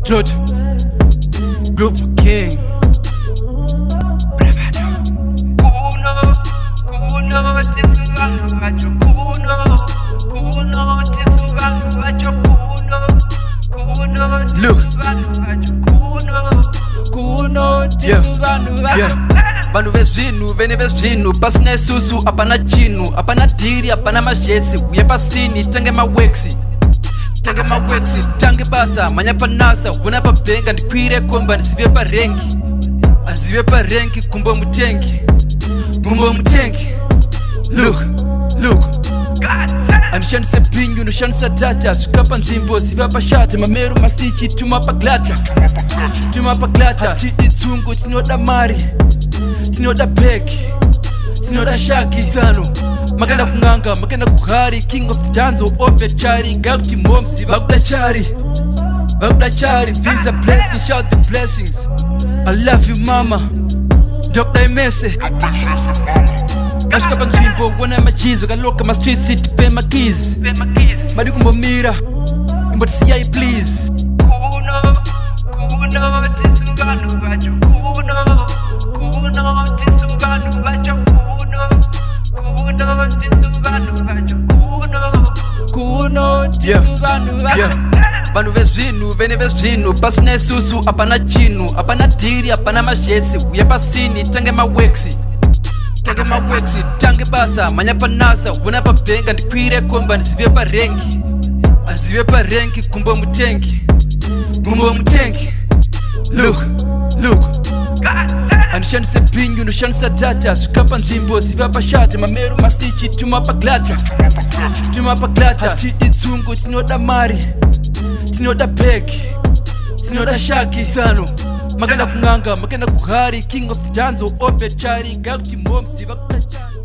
Truth, Group King. Look, yeah. Vanhu vezvinhu vene vezvinhu pasina isusu apana chinhu apana dhiri apana mazhetsi uye pasini tange maweksi tange basa manya panasa vona pabhenga ndikwire komba ndizive parengi gumbo mutengi look andishandise pinyu noshandisa data svika panzvimbo ziva pashata mameru masichi tuma paglata hatidi tsungu tinoda mari tinoda bheki tinoda shaki tsano makaenda kung'anga makaenda kuhari king of the danzo obechari gakuti momsi vakuda chari these are blessings shout the blessings I love you mama ndokuda imese asvika panzvimbo wona machizi vakaloka mastreets tipe makeys madi kumbomira imbotisiyai please vanhu vezvinhu vene vezvinhu pasina isusu apana chinhu apana dhiri apana mazhetsi uye pasini tange maweksi tange basa manya panasa vona pabhenga ndikwire komba ndizive parengi gumbo mutengi look andishandise pinyu noshandisa data svika panzvimbo ziva pashata mameru masichi tuma paglata hatidi tsungu tinoda mari tinoda bheki tinoda shaki tsano makaenda kung'anga makaenda kuhari king of the danzo obechari gakuti momsi vakuda chari